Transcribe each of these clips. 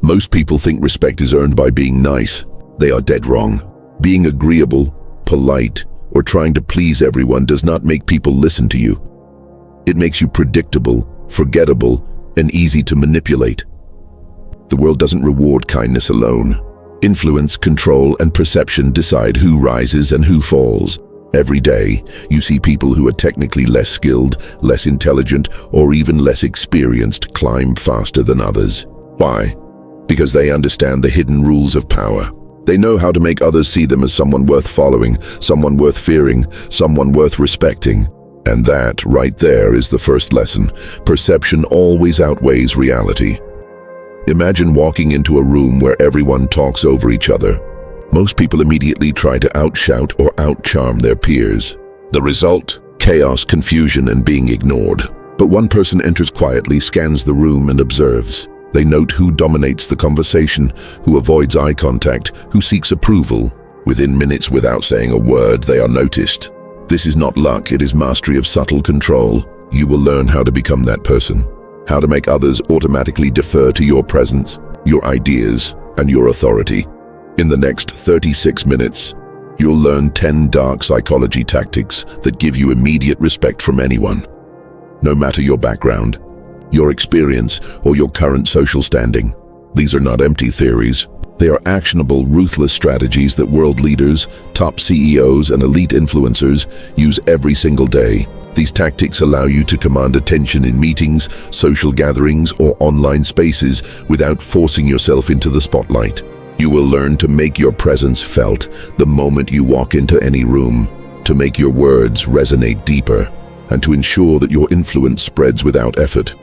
Most people think respect is earned by being nice. They are dead wrong. Being agreeable, polite, or trying to please everyone does not make people listen to you. It makes you predictable, forgettable, and easy to manipulate. The world doesn't reward kindness alone. Influence, control, and perception decide who rises and who falls. Every day, you see people who are technically less skilled, less intelligent, or even less experienced climb faster than others. Why? Because they understand the hidden rules of power. They know how to make others see them as someone worth following, someone worth fearing, someone worth respecting. And that, right there, is the first lesson. Perception always outweighs reality. Imagine walking into a room where everyone talks over each other. Most people immediately try to outshout or outcharm their peers. The result? Chaos, confusion, and being ignored. But one person enters quietly, scans the room, and observes. They note who dominates the conversation, who avoids eye contact, who seeks approval. Within minutes, without saying a word, they are noticed. This is not luck, it is mastery of subtle control. You will learn how to become that person. How to make others automatically defer to your presence, your ideas, and your authority. In the next 36 minutes, you'll learn 10 dark psychology tactics that give you immediate respect from anyone. No matter your background, your experience, or your current social standing. These are not empty theories. They are actionable, ruthless strategies that world leaders, top CEOs, and elite influencers use every single day. These tactics allow you to command attention in meetings, social gatherings, or online spaces without forcing yourself into the spotlight. You will learn to make your presence felt the moment you walk into any room, to make your words resonate deeper, and to ensure that your influence spreads without effort.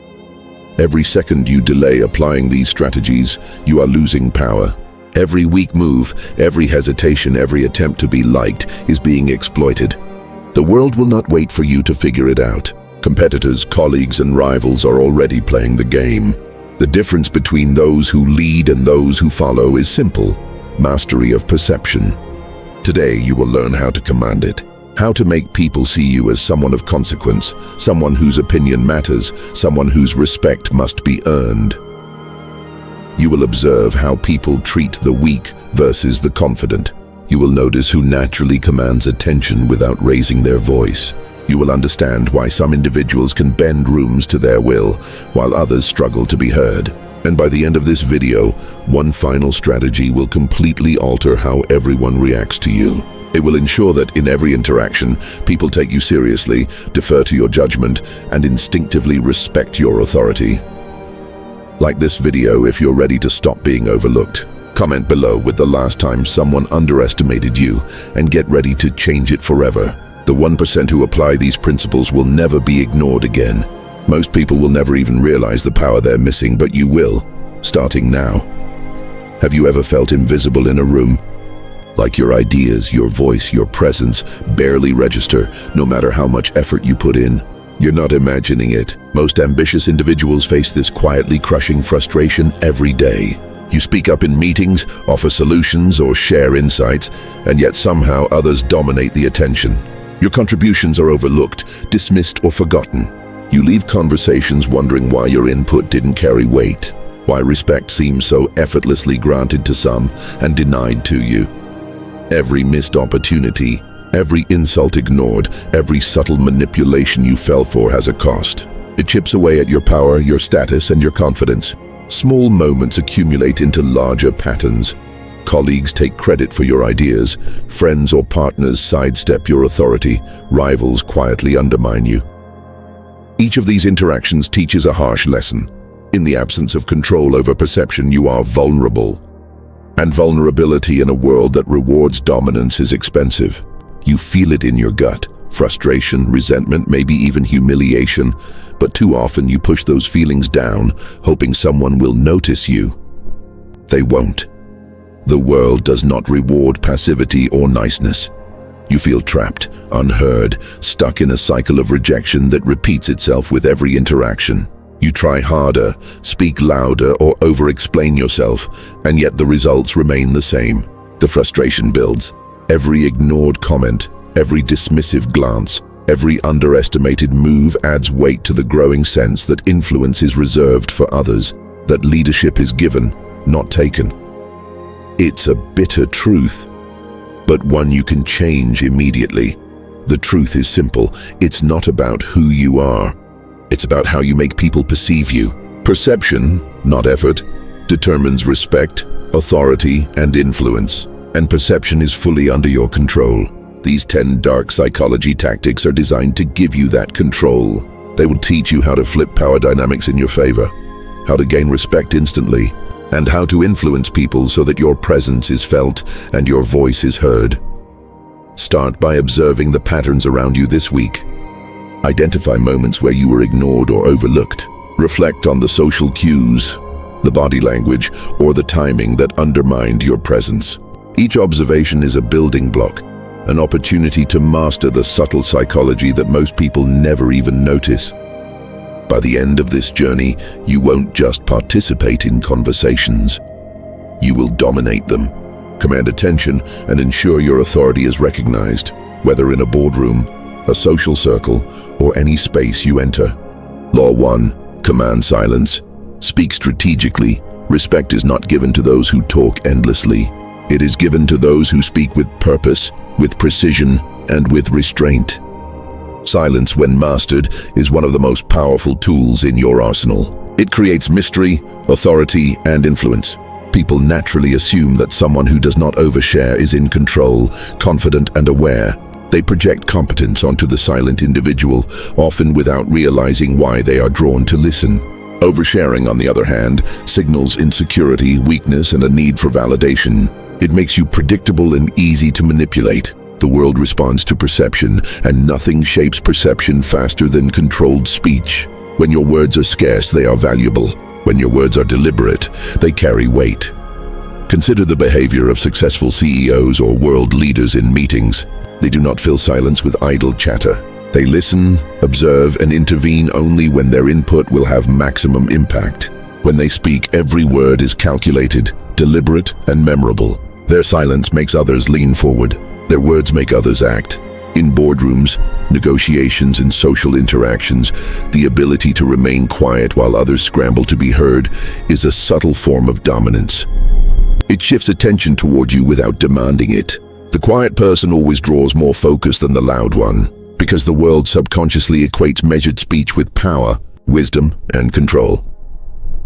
Every second you delay applying these strategies, you are losing power. Every weak move, every hesitation, every attempt to be liked is being exploited. The world will not wait for you to figure it out. Competitors, colleagues, and rivals are already playing the game. The difference between those who lead and those who follow is simple: mastery of perception. Today you will learn how to command it, how to make people see you as someone of consequence, someone whose opinion matters, someone whose respect must be earned. You will observe how people treat the weak versus the confident. You will notice who naturally commands attention without raising their voice. You will understand why some individuals can bend rooms to their will, while others struggle to be heard. And by the end of this video, one final strategy will completely alter how everyone reacts to you. It will ensure that in every interaction, people take you seriously, defer to your judgment, and instinctively respect your authority. Like this video if you're ready to stop being overlooked. Comment below with the last time someone underestimated you, and get ready to change it forever. The 1% who apply these principles will never be ignored again. Most people will never even realize the power they're missing, but you will, starting now. Have you ever felt invisible in a room? Like your ideas, your voice, your presence barely register, no matter how much effort you put in? You're not imagining it. Most ambitious individuals face this quietly crushing frustration every day. You speak up in meetings, offer solutions, or share insights, and yet somehow others dominate the attention. Your contributions are overlooked, dismissed, or forgotten. You leave conversations wondering why your input didn't carry weight, why respect seems so effortlessly granted to some and denied to you. Every missed opportunity, every insult ignored, every subtle manipulation you fell for has a cost. It chips away at your power, your status, and your confidence. Small moments accumulate into larger patterns. Colleagues take credit for your ideas, friends or partners sidestep your authority, rivals quietly undermine you. Each of these interactions teaches a harsh lesson. In the absence of control over perception, you are vulnerable. And vulnerability in a world that rewards dominance is expensive. You feel it in your gut. Frustration, resentment, maybe even humiliation. But too often you push those feelings down, hoping someone will notice you. They won't. The world does not reward passivity or niceness. You feel trapped, unheard, stuck in a cycle of rejection that repeats itself with every interaction. You try harder, speak louder, or over-explain yourself, and yet the results remain the same. The frustration builds. Every ignored comment, every dismissive glance, every underestimated move adds weight to the growing sense that influence is reserved for others, that leadership is given, not taken. It's a bitter truth, but one you can change immediately. The truth is simple. It's not about who you are. It's about how you make people perceive you. Perception, not effort, determines respect, authority, and influence. And perception is fully under your control. These 10 dark psychology tactics are designed to give you that control. They will teach you how to flip power dynamics in your favor, how to gain respect instantly, and how to influence people so that your presence is felt and your voice is heard. Start by observing the patterns around you this week. Identify moments where you were ignored or overlooked. Reflect on the social cues, the body language, or the timing that undermined your presence. Each observation is a building block, an opportunity to master the subtle psychology that most people never even notice. By the end of this journey, you won't just participate in conversations. You will dominate them, command attention, and ensure your authority is recognized, whether in a boardroom, a social circle, or any space you enter. Law 1. Command silence. Speak strategically. Respect is not given to those who talk endlessly. It is given to those who speak with purpose, with precision, and with restraint. Silence, when mastered, is one of the most powerful tools in your arsenal. It creates mystery, authority, and influence. People naturally assume that someone who does not overshare is in control, confident, and aware. They project competence onto the silent individual, often without realizing why they are drawn to listen. Oversharing, on the other hand, signals insecurity, weakness, and a need for validation. It makes you predictable and easy to manipulate. The world responds to perception, and nothing shapes perception faster than controlled speech. When your words are scarce, they are valuable. When your words are deliberate, they carry weight. Consider the behavior of successful CEOs or world leaders in meetings. They do not fill silence with idle chatter. They listen, observe, and intervene only when their input will have maximum impact. When they speak, every word is calculated, deliberate, and memorable. Their silence makes others lean forward. Their words make others act. In boardrooms, negotiations, and social interactions, the ability to remain quiet while others scramble to be heard is a subtle form of dominance. It shifts attention toward you without demanding it. The quiet person always draws more focus than the loud one, because the world subconsciously equates measured speech with power, wisdom, and control.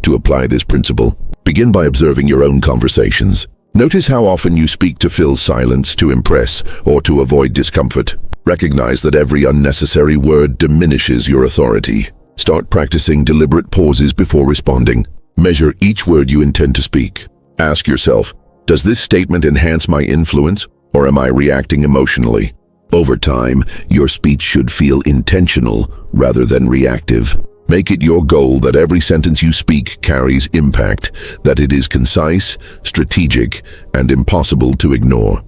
To apply this principle, begin by observing your own conversations. Notice how often you speak to fill silence, to impress, or to avoid discomfort. Recognize that every unnecessary word diminishes your authority. Start practicing deliberate pauses before responding. Measure each word you intend to speak. Ask yourself, does this statement enhance my influence, or am I reacting emotionally? Over time, your speech should feel intentional rather than reactive. Make it your goal that every sentence you speak carries impact, that it is concise, strategic, and impossible to ignore.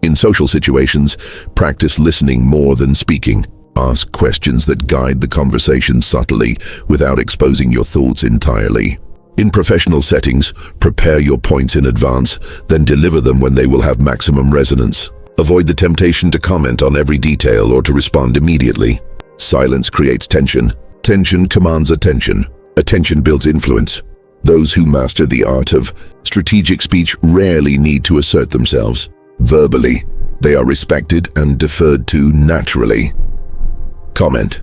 In social situations, practice listening more than speaking. Ask questions that guide the conversation subtly without exposing your thoughts entirely. In professional settings, prepare your points in advance, then deliver them when they will have maximum resonance. Avoid the temptation to comment on every detail or to respond immediately. Silence creates tension. Tension commands attention. Attention builds influence. Those who master the art of strategic speech rarely need to assert themselves. Verbally, they are respected and deferred to naturally. Comment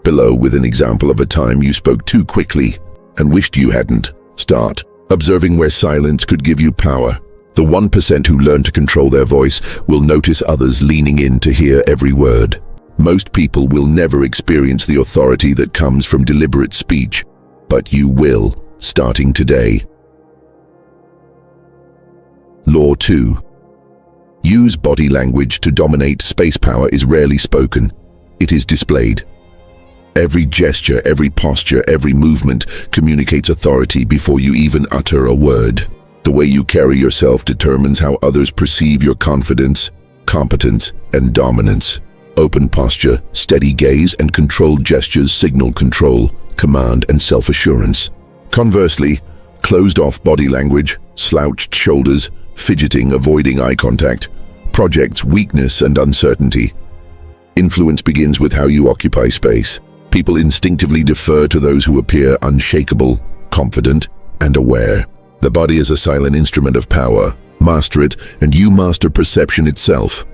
below with an example of a time you spoke too quickly and wished you hadn't. Start observing where silence could give you power. The 1% who learn to control their voice will notice others leaning in to hear every word. Most people will never experience the authority that comes from deliberate speech, but you will, starting today. Law 2. Use body language to dominate. Space power is rarely spoken. It is displayed. Every gesture, every posture, every movement communicates authority before you even utter a word. The way you carry yourself determines how others perceive your confidence, competence, and dominance. Open posture, steady gaze, and controlled gestures signal control, command, and self-assurance. Conversely, closed-off body language, slouched shoulders, fidgeting, avoiding eye contact, projects weakness and uncertainty. Influence begins with how you occupy space. People instinctively defer to those who appear unshakable, confident, and aware. The body is a silent instrument of power. Master it, and you master perception itself.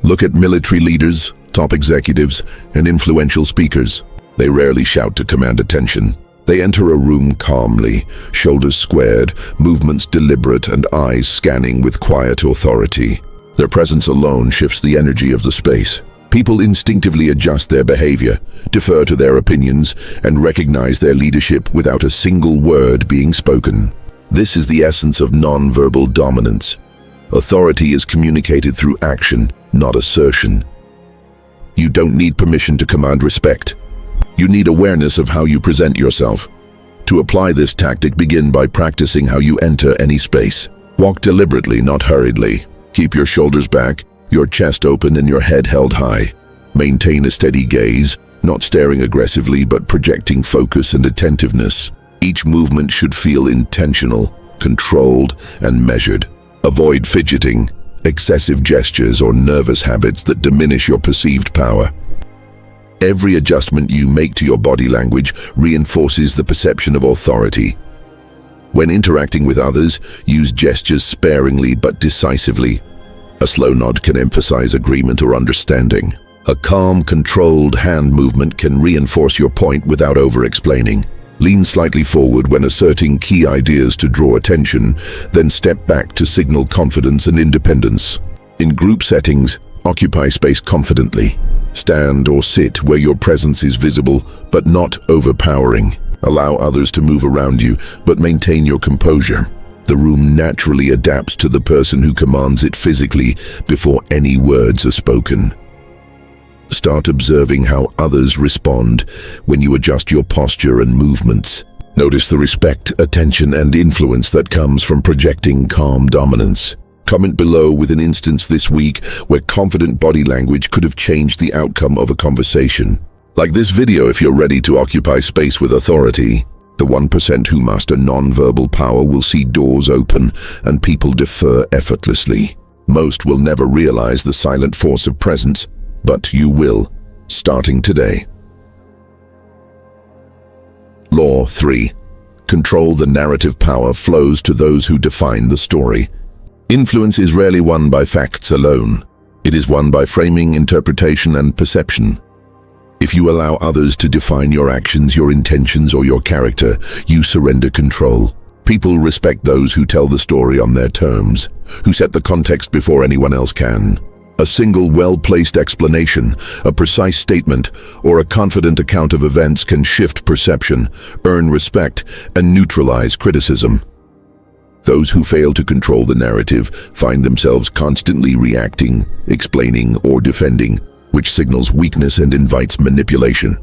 Look at military leaders, top executives, and influential speakers. They rarely shout to command attention. They enter a room calmly, shoulders squared, movements deliberate, and eyes scanning with quiet authority. Their presence alone shifts the energy of the space. People instinctively adjust their behavior, defer to their opinions, and recognize their leadership without a single word being spoken. This is the essence of non-verbal dominance. Authority is communicated through action, not assertion. You don't need permission to command respect. You need awareness of how you present yourself. To apply this tactic, begin by practicing how you enter any space. Walk deliberately, not hurriedly. Keep your shoulders back, your chest open, and your head held high. Maintain a steady gaze, not staring aggressively but projecting focus and attentiveness. Each movement should feel intentional, controlled, and measured. Avoid fidgeting, excessive gestures, or nervous habits that diminish your perceived power. Every adjustment you make to your body language reinforces the perception of authority. When interacting with others, use gestures sparingly but decisively. A slow nod can emphasize agreement or understanding. A calm, controlled hand movement can reinforce your point without over-explaining. Lean slightly forward when asserting key ideas to draw attention, then step back to signal confidence and independence. In group settings, occupy space confidently. Stand or sit where your presence is visible but not overpowering. Allow others to move around you, but maintain your composure. The room naturally adapts to the person who commands it physically before any words are spoken. Start observing how others respond when you adjust your posture and movements. Notice the respect, attention, and influence that comes from projecting calm dominance. Comment below with an instance this week where confident body language could have changed the outcome of a conversation. Like this video if you're ready to occupy space with authority. The 1% who master non-verbal power will see doors open and people defer effortlessly. Most will never realize the silent force of presence, but you will, starting today. Law 3. Control the narrative. Power flows to those who define the story. Influence is rarely won by facts alone. It is won by framing, interpretation, and perception. If you allow others to define your actions, your intentions, or your character, you surrender control. People respect those who tell the story on their terms, who set the context before anyone else can. A single well-placed explanation, a precise statement, or a confident account of events can shift perception, earn respect, and neutralize criticism. Those who fail to control the narrative find themselves constantly reacting, explaining, or defending, which signals weakness and invites manipulation.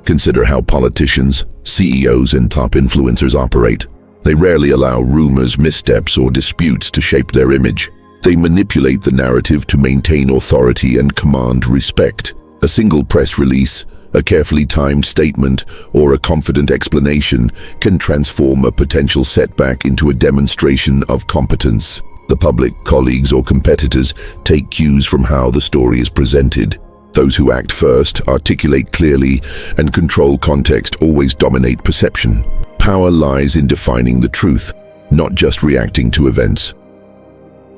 Consider how politicians, CEOs, and top influencers operate. They rarely allow rumors, missteps, or disputes to shape their image. They manipulate the narrative to maintain authority and command respect. A single press release, a carefully timed statement, or a confident explanation can transform a potential setback into a demonstration of competence. The public, colleagues, or competitors take cues from how the story is presented. Those who act first, articulate clearly, and control context always dominate perception. Power lies in defining the truth, not just reacting to events.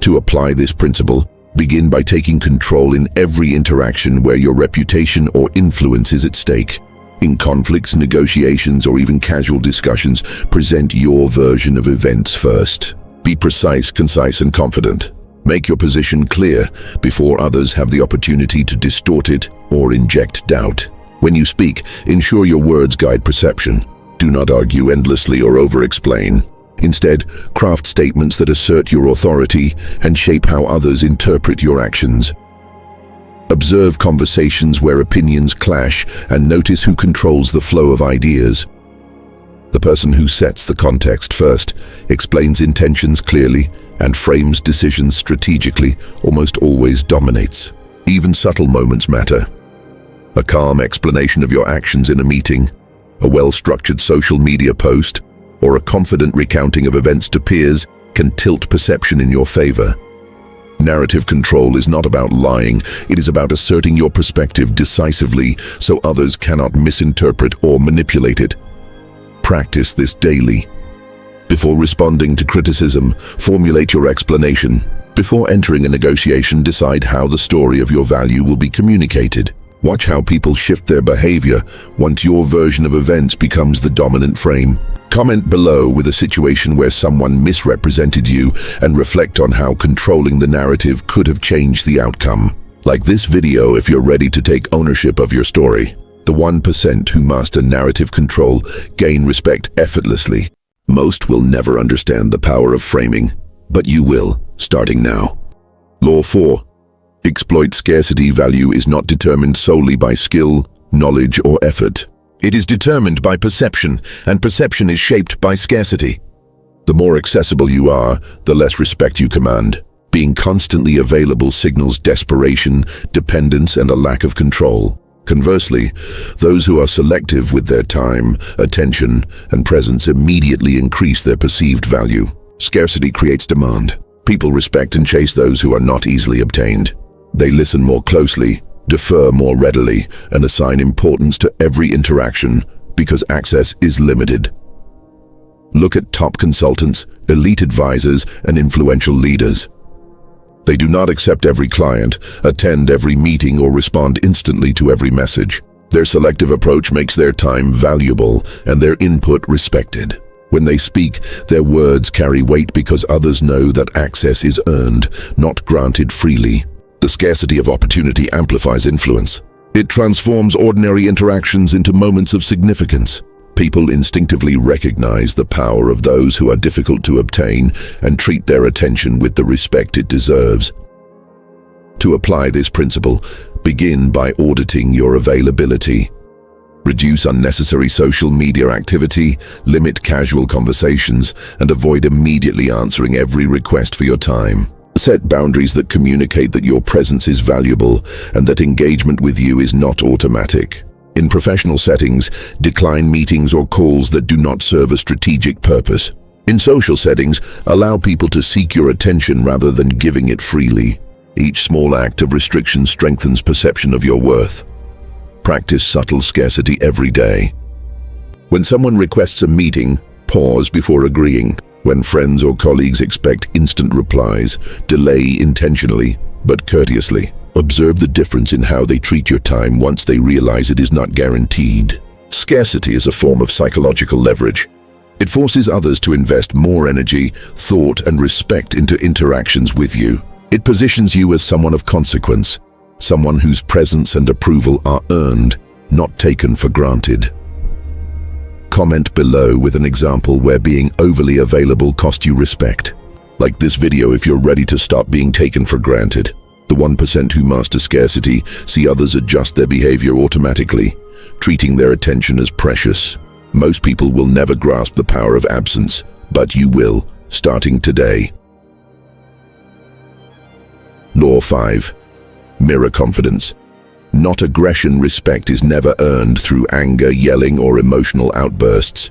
To apply this principle, begin by taking control in every interaction where your reputation or influence is at stake. In conflicts, negotiations, or even casual discussions, present your version of events first. Be precise, concise, and confident. Make your position clear before others have the opportunity to distort it or inject doubt. When you speak, ensure your words guide perception. Do not argue endlessly or over-explain. Instead, craft statements that assert your authority and shape how others interpret your actions. Observe conversations where opinions clash and notice who controls the flow of ideas. The person who sets the context first, explains intentions clearly, and frames decisions strategically almost always dominates. Even subtle moments matter. A calm explanation of your actions in a meeting, a well-structured social media post, or a confident recounting of events to peers can tilt perception in your favor. Narrative control is not about lying, it is about asserting your perspective decisively so others cannot misinterpret or manipulate it. Practice this daily. Before responding to criticism, formulate your explanation. Before entering a negotiation, decide how the story of your value will be communicated. Watch how people shift their behavior once your version of events becomes the dominant frame. Comment below with a situation where someone misrepresented you and reflect on how controlling the narrative could have changed the outcome. Like this video if you're ready to take ownership of your story. The 1% who master narrative control gain respect effortlessly. Most will never understand the power of framing, but you will, starting now. Law 4. Exploit scarcity. Value is not determined solely by skill, knowledge, or effort. It is determined by perception, and perception is shaped by scarcity. The more accessible you are, the less respect you command. Being constantly available signals desperation, dependence, and a lack of control. Conversely, those who are selective with their time, attention, and presence immediately increase their perceived value. Scarcity creates demand. People respect and chase those who are not easily obtained. They listen more closely, defer more readily, and assign importance to every interaction because access is limited. Look at top consultants, elite advisors, and influential leaders. They do not accept every client, attend every meeting, or respond instantly to every message. Their selective approach makes their time valuable and their input respected. When they speak, their words carry weight because others know that access is earned, not granted freely. The scarcity of opportunity amplifies influence. It transforms ordinary interactions into moments of significance. People instinctively recognize the power of those who are difficult to obtain and treat their attention with the respect it deserves. To apply this principle, begin by auditing your availability. Reduce unnecessary social media activity, limit casual conversations, and avoid immediately answering every request for your time. Set boundaries that communicate that your presence is valuable and that engagement with you is not automatic. In professional settings, decline meetings or calls that do not serve a strategic purpose. In social settings, allow people to seek your attention rather than giving it freely. Each small act of restriction strengthens perception of your worth. Practice subtle scarcity every day. When someone requests a meeting, pause before agreeing. When friends or colleagues expect instant replies, delay intentionally, but courteously. Observe the difference in how they treat your time once they realize it is not guaranteed. Scarcity is a form of psychological leverage. It forces others to invest more energy, thought, and respect into interactions with you. It positions you as someone of consequence, someone whose presence and approval are earned, not taken for granted. Comment below with an example where being overly available cost you respect. Like this video if you're ready to stop being taken for granted. The 1% who master scarcity see others adjust their behavior automatically, treating their attention as precious. Most people will never grasp the power of absence, but you will, starting today. Law 5. Mirror confidence. Not aggression. Respect is never earned through anger, yelling, or emotional outbursts.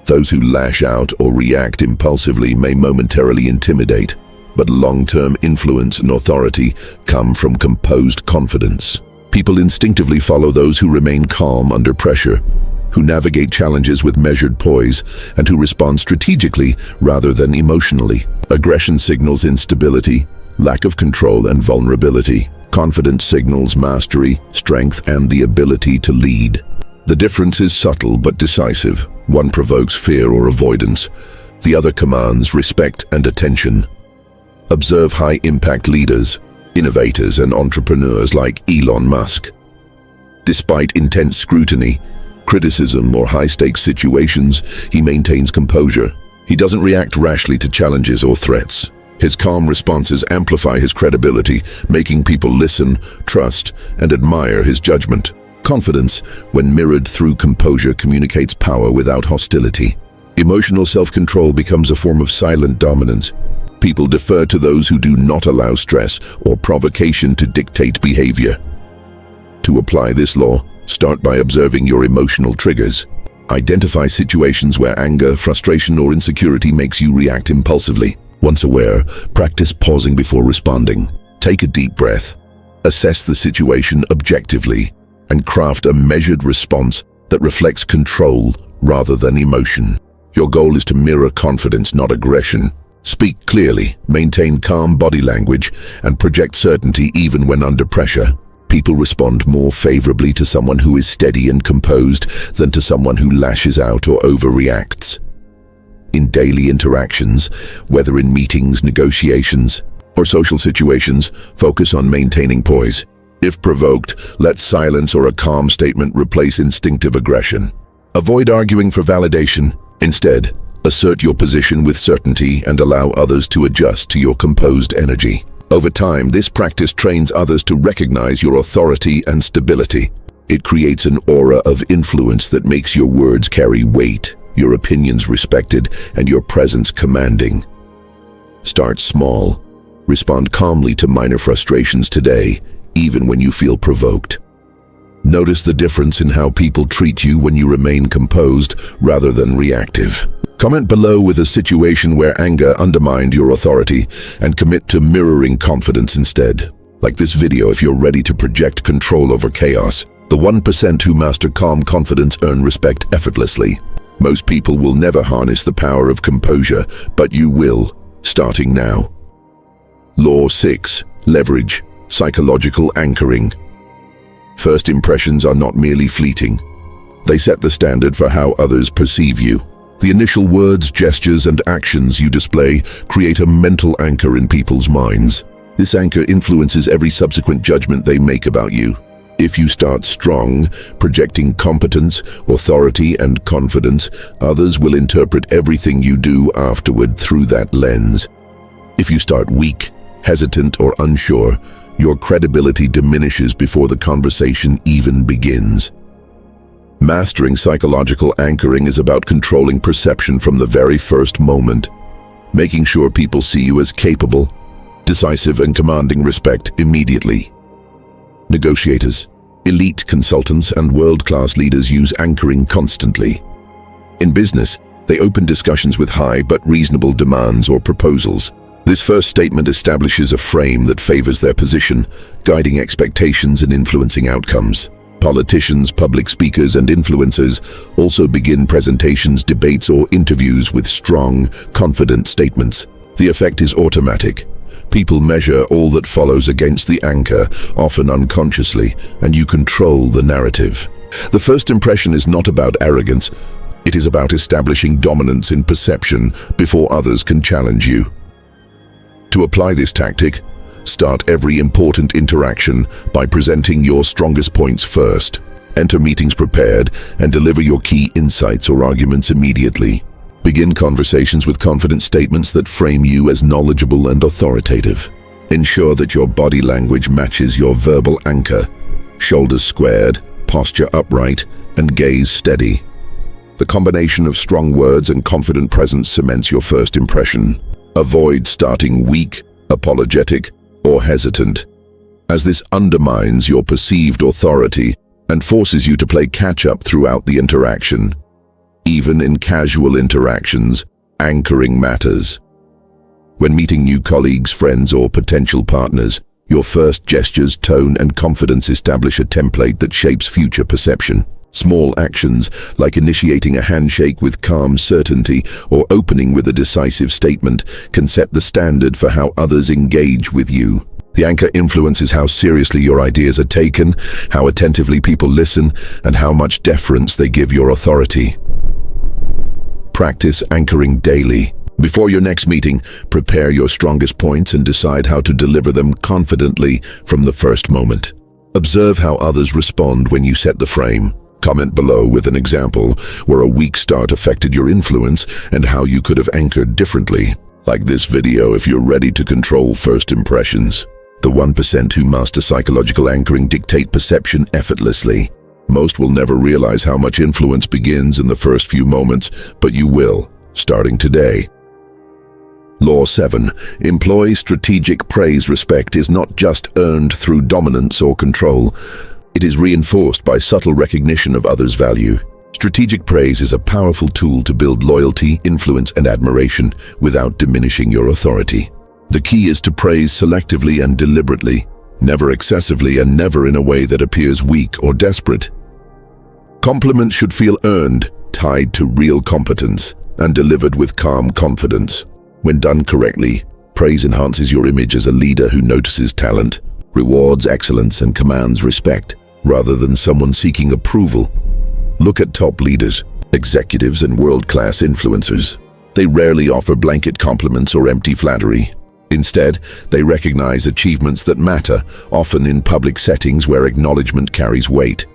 Those who lash out or react impulsively may momentarily intimidate, but long-term influence and authority come from composed confidence. People instinctively follow those who remain calm under pressure, who navigate challenges with measured poise, and who respond strategically rather than emotionally. Aggression signals instability, lack of control, and vulnerability. Confidence signals mastery, strength, and the ability to lead. The difference is subtle but decisive. One provokes fear or avoidance. The other commands respect and attention. Observe high-impact leaders, innovators, and entrepreneurs like Elon Musk. Despite intense scrutiny, criticism, or high-stakes situations, he maintains composure. He doesn't react rashly to challenges or threats. His calm responses amplify his credibility, making people listen, trust, and admire his judgment. Confidence, when mirrored through composure, communicates power without hostility. Emotional self-control becomes a form of silent dominance. People defer to those who do not allow stress or provocation to dictate behavior. To apply this law, start by observing your emotional triggers. Identify situations where anger, frustration, or insecurity makes you react impulsively. Once aware, practice pausing before responding. Take a deep breath, assess the situation objectively, and craft a measured response that reflects control rather than emotion. Your goal is to mirror confidence, not aggression. Speak clearly, maintain calm body language, and project certainty even when under pressure. People respond more favorably to someone who is steady and composed than to someone who lashes out or overreacts. In daily interactions, whether in meetings, negotiations, or social situations, focus on maintaining poise. If provoked, let silence or a calm statement replace instinctive aggression. Avoid arguing for validation. Instead, assert your position with certainty and allow others to adjust to your composed energy. Over time, this practice trains others to recognize your authority and stability. It creates an aura of influence that makes your words carry weight, your opinions respected, and your presence commanding. Start small. Respond calmly to minor frustrations today, even when you feel provoked. Notice the difference in how people treat you when you remain composed rather than reactive. Comment below with a situation where anger undermined your authority and commit to mirroring confidence instead. Like this video if you're ready to project control over chaos. The 1% who master calm confidence earn respect effortlessly. Most people will never harness the power of composure, but you will, starting now. Law 6. Leverage. Psychological anchoring. First impressions are not merely fleeting. They set the standard for how others perceive you. The initial words, gestures, and actions you display create a mental anchor in people's minds. This anchor influences every subsequent judgment they make about you. If you start strong, projecting competence, authority, and confidence, others will interpret everything you do afterward through that lens. If you start weak, hesitant, or unsure, your credibility diminishes before the conversation even begins. Mastering psychological anchoring is about controlling perception from the very first moment, making sure people see you as capable, decisive, and commanding respect immediately. Negotiators, elite consultants, and world-class leaders use anchoring constantly. In business, they open discussions with high but reasonable demands or proposals. This first statement establishes a frame that favors their position, guiding expectations and influencing outcomes. Politicians, public speakers, and influencers also begin presentations, debates, or interviews with strong, confident statements. The effect is automatic. People measure all that follows against the anchor, often unconsciously, and you control the narrative. The first impression is not about arrogance. It is about establishing dominance in perception before others can challenge you. To apply this tactic, start every important interaction by presenting your strongest points first. Enter meetings prepared and deliver your key insights or arguments immediately. Begin conversations with confident statements that frame you as knowledgeable and authoritative. Ensure that your body language matches your verbal anchor. Shoulders squared, posture upright, and gaze steady. The combination of strong words and confident presence cements your first impression. Avoid starting weak, apologetic, or hesitant, as this undermines your perceived authority and forces you to play catch-up throughout the interaction. Even in casual interactions, anchoring matters. When meeting new colleagues, friends, or potential partners, your first gestures, tone, and confidence establish a template that shapes future perception. Small actions, like initiating a handshake with calm certainty or opening with a decisive statement, can set the standard for how others engage with you. The anchor influences how seriously your ideas are taken, how attentively people listen, and how much deference they give your authority. Practice anchoring daily. Before your next meeting, prepare your strongest points and decide how to deliver them confidently from the first moment. Observe how others respond when you set the frame. Comment below with an example where a weak start affected your influence and how you could have anchored differently. Like this video if you're ready to control first impressions. The 1% who master psychological anchoring dictate perception effortlessly. Most will never realize how much influence begins in the first few moments, but you will, starting today. Law 7. Employ strategic praise. Respect is not just earned through dominance or control. It is reinforced by subtle recognition of others' value. Strategic praise is a powerful tool to build loyalty, influence, and admiration without diminishing your authority. The key is to praise selectively and deliberately, never excessively and never in a way that appears weak or desperate. Compliments should feel earned, tied to real competence, and delivered with calm confidence. When done correctly, praise enhances your image as a leader who notices talent, rewards excellence, and commands respect, rather than someone seeking approval. Look at top leaders, executives, and world-class influencers. They rarely offer blanket compliments or empty flattery. Instead, they recognize achievements that matter, often in public settings where acknowledgement carries weight.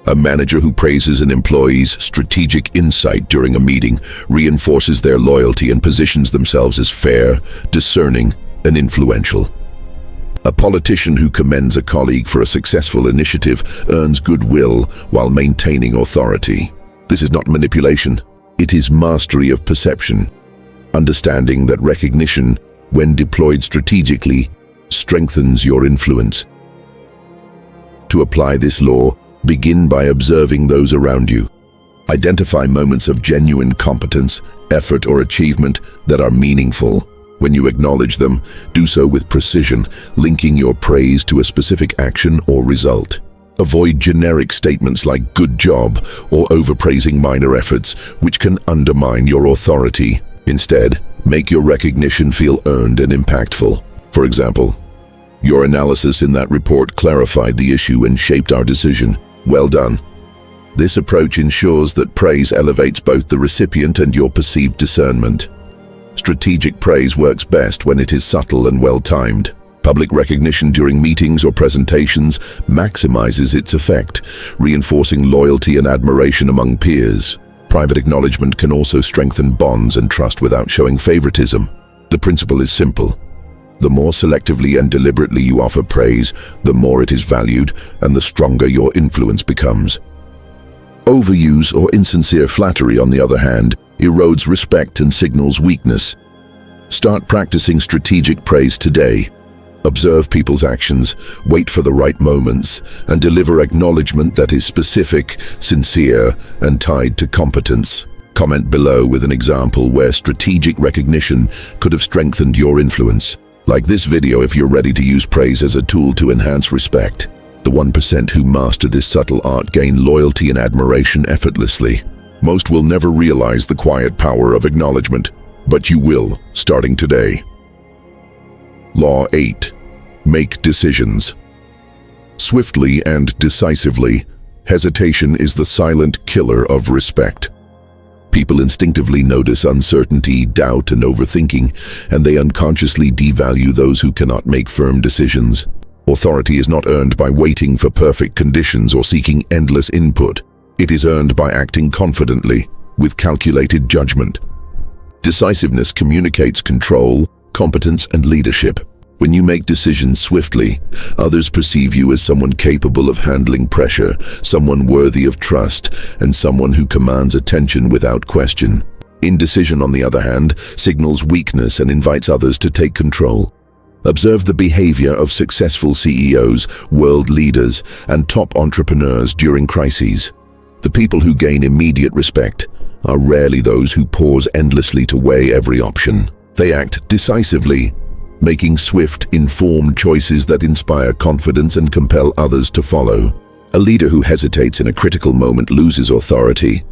A manager who praises an employee's strategic insight during a meeting reinforces their loyalty and positions themselves as fair, discerning, and influential. A politician who commends a colleague for a successful initiative earns goodwill while maintaining authority. This is not manipulation. It is mastery of perception. Understanding that recognition, when deployed strategically, strengthens your influence. To apply this law, begin by observing those around you. Identify moments of genuine competence, effort, or achievement that are meaningful. When you acknowledge them, do so with precision, linking your praise to a specific action or result. Avoid generic statements like "good job" or overpraising minor efforts, which can undermine your authority. Instead, make your recognition feel earned and impactful. For example, "Your analysis in that report clarified the issue and shaped our decision. Well done." This approach ensures that praise elevates both the recipient and your perceived discernment. Strategic praise works best when it is subtle and well-timed. Public recognition during meetings or presentations maximizes its effect, reinforcing loyalty and admiration among peers. Private acknowledgement can also strengthen bonds and trust without showing favoritism. The principle is simple. The more selectively and deliberately you offer praise, the more it is valued and the stronger your influence becomes. Overuse or insincere flattery, on the other hand, erodes respect and signals weakness. Start practicing strategic praise today. Observe people's actions, wait for the right moments, and deliver acknowledgement that is specific, sincere, and tied to competence. Comment below with an example where strategic recognition could have strengthened your influence. Like this video if you're ready to use praise as a tool to enhance respect. The 1% who master this subtle art gain loyalty and admiration effortlessly. Most will never realize the quiet power of acknowledgement, but you will, starting today. Law 8. Make decisions. Swiftly and decisively, hesitation is the silent killer of respect. People instinctively notice uncertainty, doubt, and overthinking, and they unconsciously devalue those who cannot make firm decisions. Authority is not earned by waiting for perfect conditions or seeking endless input. It is earned by acting confidently, with calculated judgment. Decisiveness communicates control, competence, and leadership. When you make decisions swiftly, others perceive you as someone capable of handling pressure, someone worthy of trust, and someone who commands attention without question. Indecision, on the other hand, signals weakness and invites others to take control. Observe the behavior of successful CEOs, world leaders, and top entrepreneurs during crises. The people who gain immediate respect are rarely those who pause endlessly to weigh every option. They act decisively, making swift, informed choices that inspire confidence and compel others to follow. A leader who hesitates in a critical moment loses authority.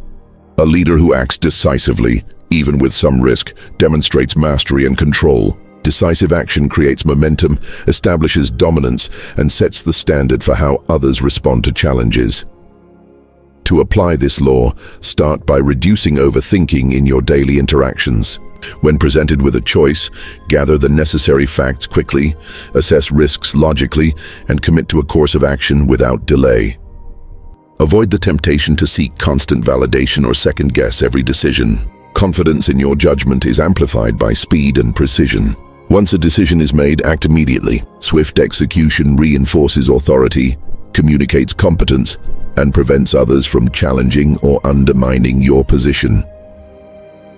A leader who acts decisively, even with some risk, demonstrates mastery and control. Decisive action creates momentum, establishes dominance, and sets the standard for how others respond to challenges. To apply this law, start by reducing overthinking in your daily interactions. When presented with a choice, gather the necessary facts quickly, assess risks logically, and commit to a course of action without delay. Avoid the temptation to seek constant validation or second-guess every decision. Confidence in your judgment is amplified by speed and precision. Once a decision is made, act immediately. Swift execution reinforces authority, communicates competence, and prevents others from challenging or undermining your position.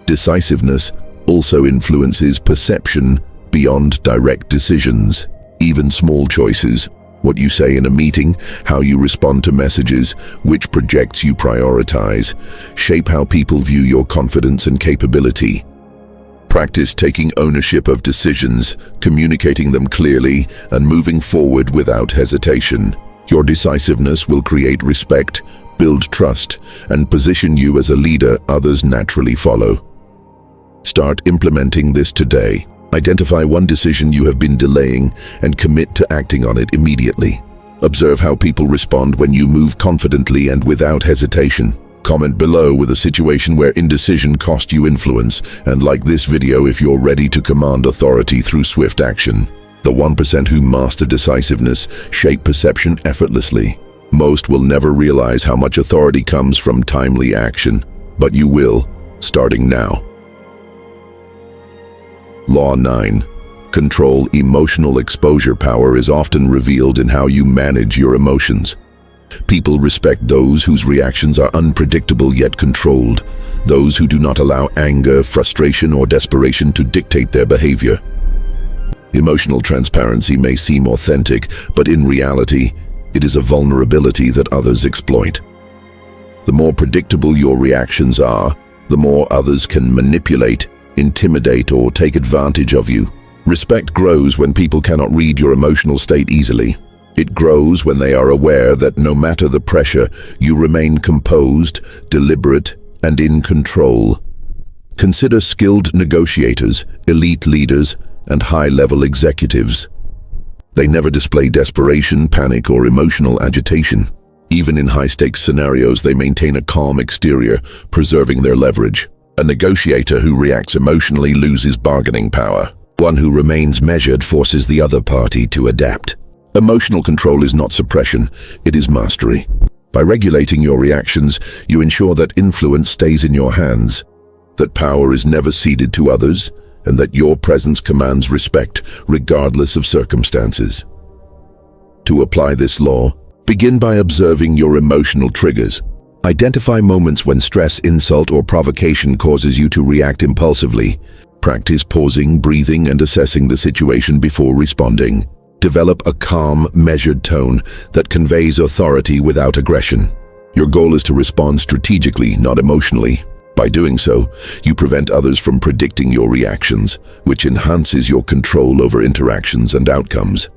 Decisiveness also influences perception beyond direct decisions. Even small choices, what you say in a meeting, how you respond to messages, which projects you prioritize, shape how people view your confidence and capability. Practice taking ownership of decisions, communicating them clearly, and moving forward without hesitation. Your decisiveness will create respect, build trust, and position you as a leader others naturally follow. Start implementing this today. Identify one decision you have been delaying and commit to acting on it immediately. Observe how people respond when you move confidently and without hesitation. Comment below with a situation where indecision cost you influence, and like this video if you're ready to command authority through swift action. The 1% who master decisiveness shape perception effortlessly. Most will never realize how much authority comes from timely action, but you will, starting now. Law 9. Control. Emotional exposure power is often revealed in how you manage your emotions. People respect those whose reactions are unpredictable yet controlled, those who do not allow anger, frustration, or desperation to dictate their behavior. Emotional transparency may seem authentic, but in reality, it is a vulnerability that others exploit. The more predictable your reactions are, the more others can manipulate, intimidate, or take advantage of you. Respect grows when people cannot read your emotional state easily. It grows when they are aware that no matter the pressure, you remain composed, deliberate, and in control. Consider skilled negotiators, elite leaders, and high-level executives. They never display desperation, panic, or emotional agitation. Even in high-stakes scenarios, they maintain a calm exterior, preserving their leverage. A negotiator who reacts emotionally loses bargaining power. One who remains measured forces the other party to adapt. Emotional control is not suppression, it is mastery. By regulating your reactions, you ensure that influence stays in your hands, that power is never ceded to others, and that your presence commands respect regardless of circumstances. To apply this law, begin by observing your emotional triggers. Identify moments when stress, insult, or provocation causes you to react impulsively. Practice pausing, breathing, and assessing the situation before responding. Develop a calm, measured tone that conveys authority without aggression. Your goal is to respond strategically, not emotionally. By doing so, you prevent others from predicting your reactions, which enhances your control over interactions and outcomes.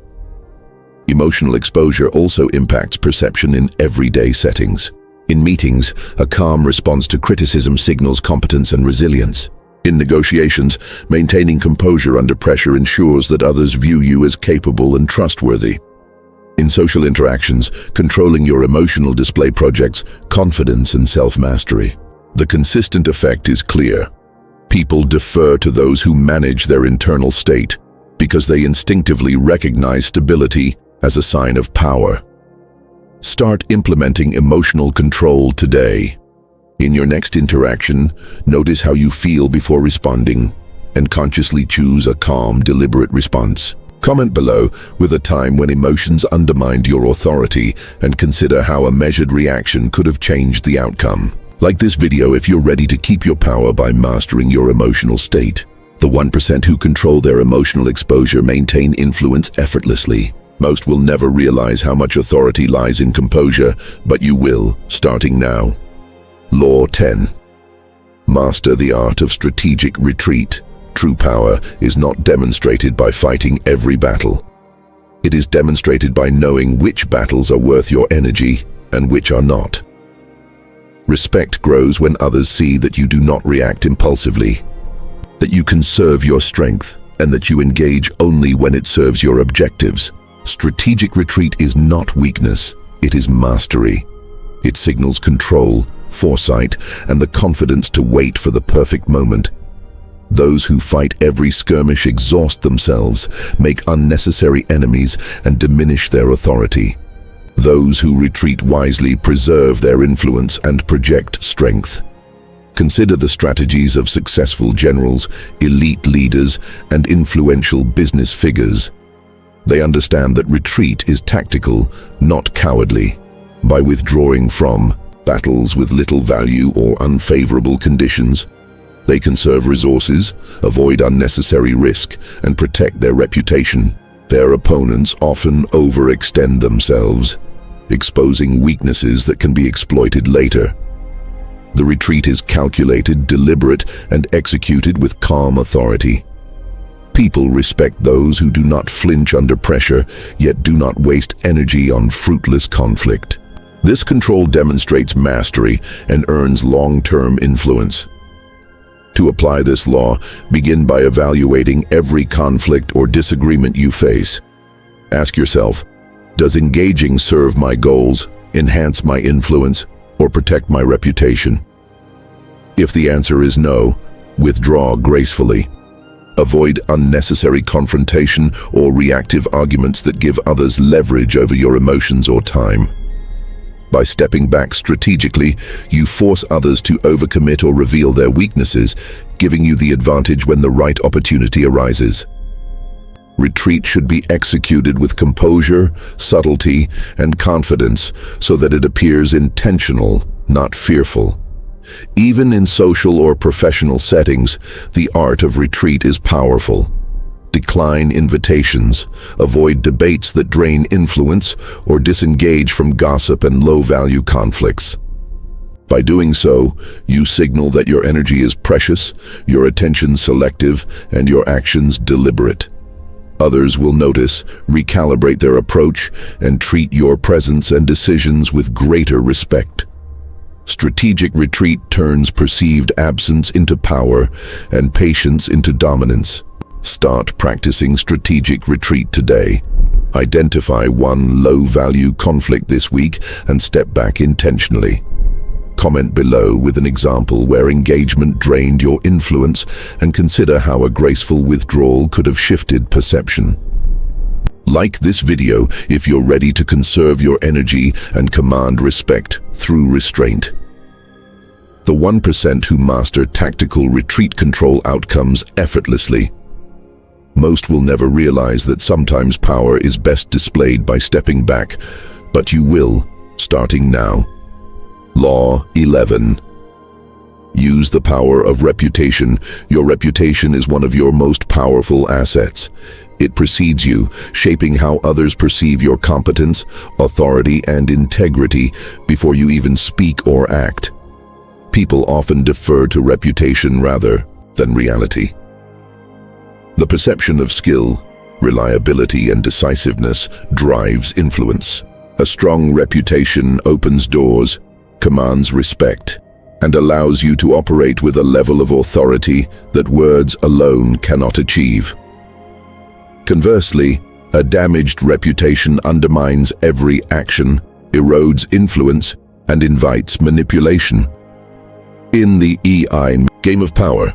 Emotional exposure also impacts perception in everyday settings. In meetings, a calm response to criticism signals competence and resilience. In negotiations, maintaining composure under pressure ensures that others view you as capable and trustworthy. In social interactions, controlling your emotional display projects confidence and self-mastery. The consistent effect is clear. People defer to those who manage their internal state because they instinctively recognize stability as a sign of power. Start implementing emotional control today. In your next interaction, notice how you feel before responding and consciously choose a calm, deliberate response. Comment below with a time when emotions undermined your authority and consider how a measured reaction could have changed the outcome. Like this video if you're ready to keep your power by mastering your emotional state. The 1% who control their emotional exposure maintain influence effortlessly. Most will never realize how much authority lies in composure, but you will, starting now. Law 10. Master the art of strategic retreat. True power is not demonstrated by fighting every battle. It is demonstrated by knowing which battles are worth your energy and which are not. Respect grows when others see that you do not react impulsively, that you conserve your strength, and that you engage only when it serves your objectives. Strategic retreat is not weakness, it is mastery. It signals control, foresight, and the confidence to wait for the perfect moment. Those who fight every skirmish exhaust themselves, make unnecessary enemies, and diminish their authority. Those who retreat wisely preserve their influence and project strength. Consider the strategies of successful generals, elite leaders, and influential business figures. They understand that retreat is tactical, not cowardly. By withdrawing from battles with little value or unfavorable conditions, they conserve resources, avoid unnecessary risk, and protect their reputation. Their opponents often overextend themselves, exposing weaknesses that can be exploited later. The retreat is calculated, deliberate, and executed with calm authority. People respect those who do not flinch under pressure, yet do not waste energy on fruitless conflict. This control demonstrates mastery and earns long-term influence. To apply this law, begin by evaluating every conflict or disagreement you face. Ask yourself, does engaging serve my goals, enhance my influence, or protect my reputation? If the answer is no, withdraw gracefully. Avoid unnecessary confrontation or reactive arguments that give others leverage over your emotions or time. By stepping back strategically, you force others to overcommit or reveal their weaknesses, giving you the advantage when the right opportunity arises. Retreat should be executed with composure, subtlety, and confidence so that it appears intentional, not fearful. Even in social or professional settings, the art of retreat is powerful. Decline invitations, avoid debates that drain influence, or disengage from gossip and low-value conflicts. By doing so, you signal that your energy is precious, your attention selective, and your actions deliberate. Others will notice, recalibrate their approach, and treat your presence and decisions with greater respect. Strategic retreat turns perceived absence into power and patience into dominance. Start practicing strategic retreat today. Identify one low-value conflict this week and step back intentionally. Comment below with an example where engagement drained your influence and consider how a graceful withdrawal could have shifted perception. Like this video if you're ready to conserve your energy and command respect through restraint. The 1% who master tactical retreat control outcomes effortlessly. Most will never realize that sometimes power is best displayed by stepping back, but you will, starting now. Law 11. Use the power of reputation. Your reputation is one of your most powerful assets. It precedes you, shaping how others perceive your competence, authority, and integrity before you even speak or act. People often defer to reputation rather than reality. The perception of skill, reliability, and decisiveness drives influence. A strong reputation opens doors, commands respect, and allows you to operate with a level of authority that words alone cannot achieve. Conversely, a damaged reputation undermines every action, erodes influence, and invites manipulation. In the game of power,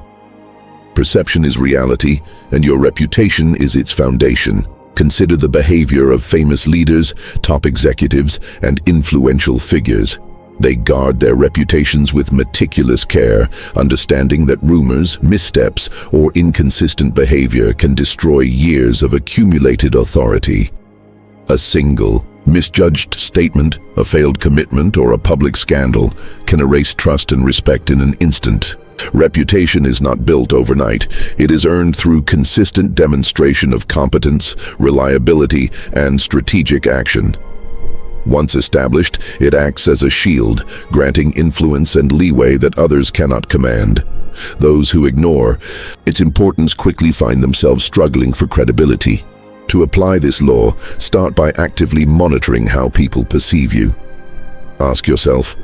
perception is reality, and your reputation is its foundation. Consider the behavior of famous leaders, top executives, and influential figures. They guard their reputations with meticulous care, understanding that rumors, missteps, or inconsistent behavior can destroy years of accumulated authority. A single, misjudged statement, a failed commitment, or a public scandal can erase trust and respect in an instant. Reputation is not built overnight. It is earned through consistent demonstration of competence, reliability, and strategic action. Once established, it acts as a shield, granting influence and leeway that others cannot command. Those who ignore its importance quickly find themselves struggling for credibility. To apply this law, start by actively monitoring how people perceive you. Ask yourself,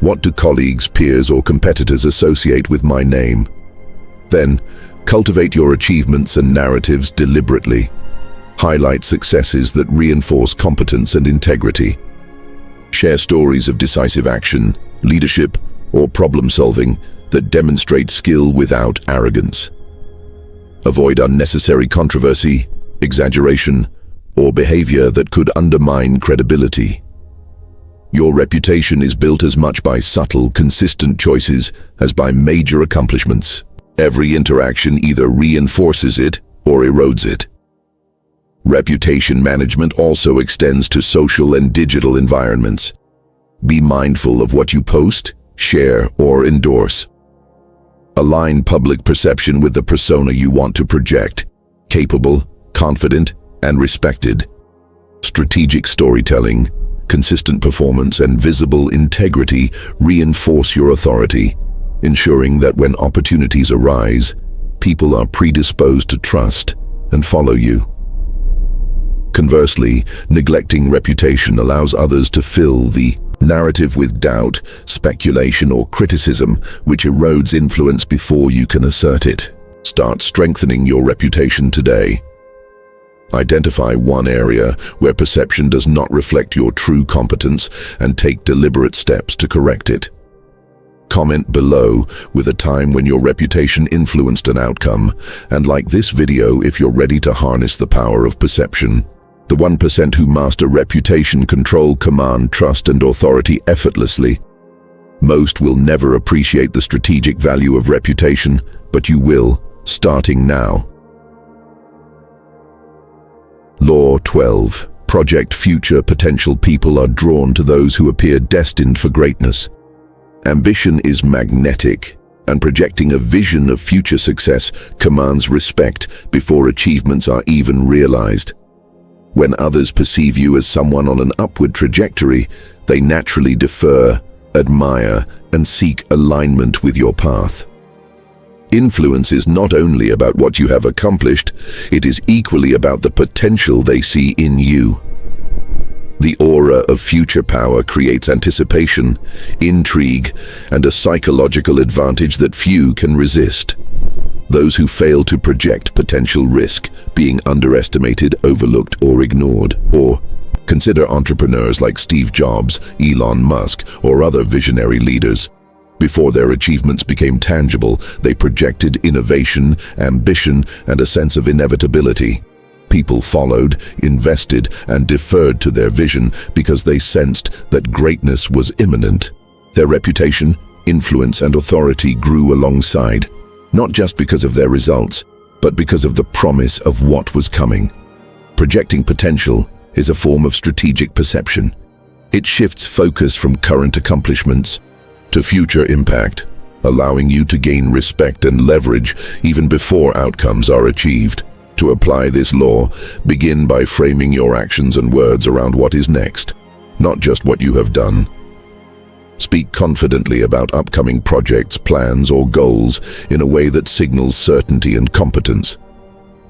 what do colleagues, peers, or competitors associate with my name? Then, cultivate your achievements and narratives deliberately. Highlight successes that reinforce competence and integrity. Share stories of decisive action, leadership, or problem-solving that demonstrate skill without arrogance. Avoid unnecessary controversy, exaggeration, or behavior that could undermine credibility. Your reputation is built as much by subtle, consistent choices as by major accomplishments. Every interaction either reinforces it or erodes it. Reputation management also extends to social and digital environments. Be mindful of what you post, share, or endorse. Align public perception with the persona you want to project: capable, confident, and respected. Strategic storytelling, consistent performance, and visible integrity reinforce your authority, ensuring that when opportunities arise, people are predisposed to trust and follow you. Conversely, neglecting reputation allows others to fill the Narrative with doubt, speculation, or criticism, which erodes influence before you can assert it. Start strengthening your reputation today. Identify one area where perception does not reflect your true competence and take deliberate steps to correct it. Comment below with a time when your reputation influenced an outcome, and like this video if you're ready to harness the power of perception. The 1% who master reputation control, command, trust, and authority effortlessly. Most will never appreciate the strategic value of reputation, but you will, starting now. Law 12. Project future potential. People are drawn to those who appear destined for greatness. Ambition is magnetic, and projecting a vision of future success commands respect before achievements are even realized. When others perceive you as someone on an upward trajectory, they naturally defer, admire, and seek alignment with your path. Influence is not only about what you have accomplished, it is equally about the potential they see in you. The aura of future power creates anticipation, intrigue, and a psychological advantage that few can resist. Those who fail to project potential risk being underestimated, overlooked, or ignored. Or consider entrepreneurs like Steve Jobs, Elon Musk, or other visionary leaders. Before their achievements became tangible, they projected innovation, ambition, and a sense of inevitability. People followed, invested, and deferred to their vision because they sensed that greatness was imminent. Their reputation, influence, and authority grew alongside, not just because of their results, but because of the promise of what was coming. Projecting potential is a form of strategic perception. It shifts focus from current accomplishments to future impact, allowing you to gain respect and leverage even before outcomes are achieved. To apply this law, begin by framing your actions and words around what is next, not just what you have done. Speak confidently about upcoming projects, plans, or goals in a way that signals certainty and competence.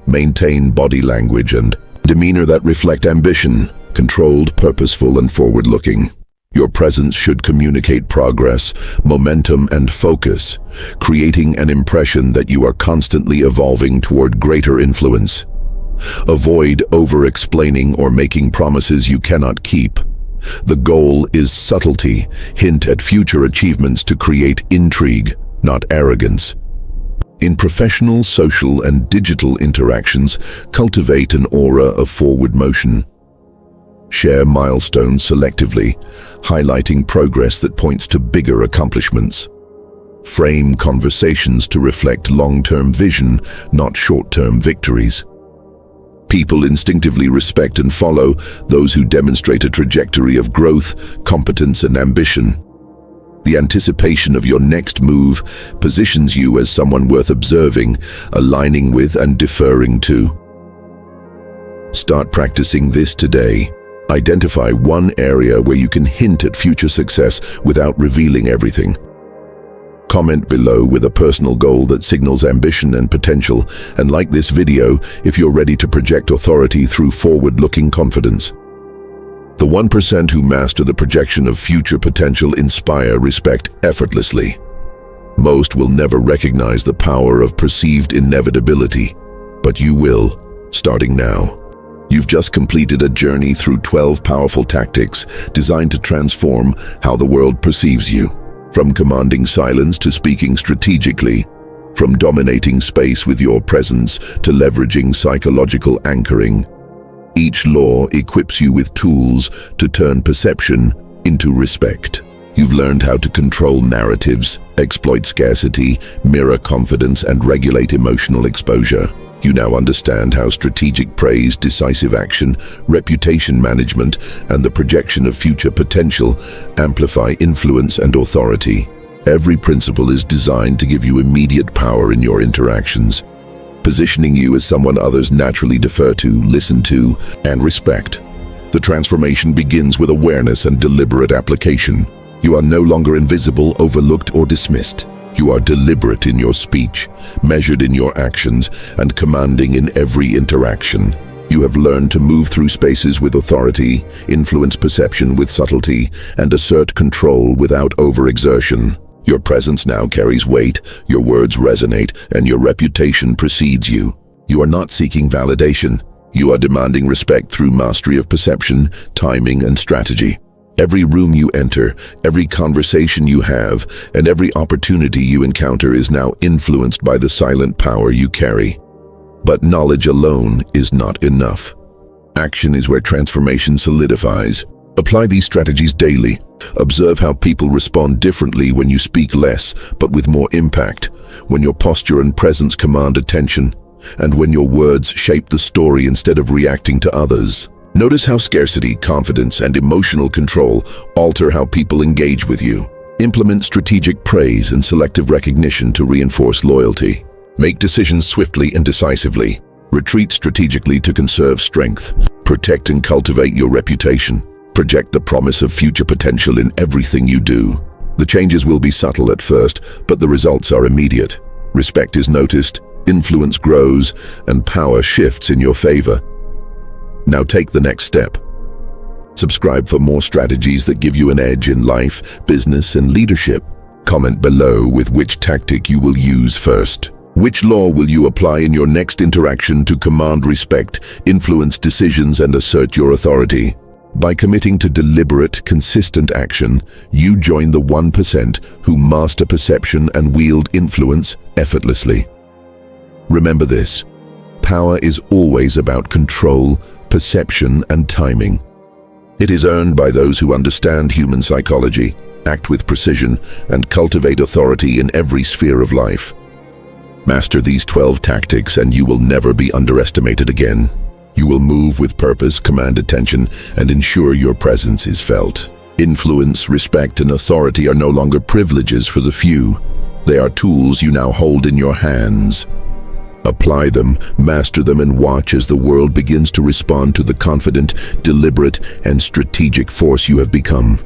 Maintain body language and demeanor that reflect ambition, controlled, purposeful, and forward-looking. Your presence should communicate progress, momentum, and focus, creating an impression that you are constantly evolving toward greater influence. Avoid over-explaining or making promises you cannot keep. The goal is subtlety. Hint at future achievements to create intrigue, not arrogance. In professional, social, and digital interactions, cultivate an aura of forward motion. Share milestones selectively, highlighting progress that points to bigger accomplishments. Frame conversations to reflect long-term vision, not short-term victories. People instinctively respect and follow those who demonstrate a trajectory of growth, competence, and ambition. The anticipation of your next move positions you as someone worth observing, aligning with, and deferring to. Start practicing this today. Identify one area where you can hint at future success without revealing everything. Comment below with a personal goal that signals ambition and potential, and like this video if you're ready to project authority through forward-looking confidence. The 1% who master the projection of future potential inspire respect effortlessly. Most will never recognize the power of perceived inevitability, but you will, starting now. You've just completed a journey through 12 powerful tactics designed to transform how the world perceives you. From commanding silence to speaking strategically, from dominating space with your presence to leveraging psychological anchoring, each law equips you with tools to turn perception into respect. You've learned how to control narratives, exploit scarcity, mirror confidence, and regulate emotional exposure. You now understand how strategic praise, decisive action, reputation management, and the projection of future potential amplify influence and authority. Every principle is designed to give you immediate power in your interactions, positioning you as someone others naturally defer to, listen to, and respect. The transformation begins with awareness and deliberate application. You are no longer invisible, overlooked, or dismissed. You are deliberate in your speech, measured in your actions, and commanding in every interaction. You have learned to move through spaces with authority, influence perception with subtlety, and assert control without overexertion. Your presence now carries weight, your words resonate, and your reputation precedes you. You are not seeking validation. You are demanding respect through mastery of perception, timing, and strategy. Every room you enter, every conversation you have, and every opportunity you encounter is now influenced by the silent power you carry. But knowledge alone is not enough. Action is where transformation solidifies. Apply these strategies daily. Observe how people respond differently when you speak less, but with more impact, when your posture and presence command attention, and when your words shape the story instead of reacting to others. Notice how scarcity, confidence, and emotional control alter how people engage with you. Implement strategic praise and selective recognition to reinforce loyalty. Make decisions swiftly and decisively. Retreat strategically to conserve strength. Protect and cultivate your reputation. Project the promise of future potential in everything you do. The changes will be subtle at first, but the results are immediate. Respect is noticed, influence grows, and power shifts in your favor. Now take the next step. Subscribe for more strategies that give you an edge in life, business, and leadership. Comment below with which tactic you will use first. Which law will you apply in your next interaction to command respect, influence decisions, and assert your authority? By committing to deliberate, consistent action, you join the 1% who master perception and wield influence effortlessly. Remember this: power is always about control, perception, and timing. It is earned by those who understand human psychology, act with precision, and cultivate authority in every sphere of life. Master these 12 tactics and you will never be underestimated again. You will move with purpose, command attention, and ensure your presence is felt. Influence, respect, and authority are no longer privileges for the few. They are tools you now hold in your hands. Apply them, master them, and watch as the world begins to respond to the confident, deliberate, and strategic force you have become.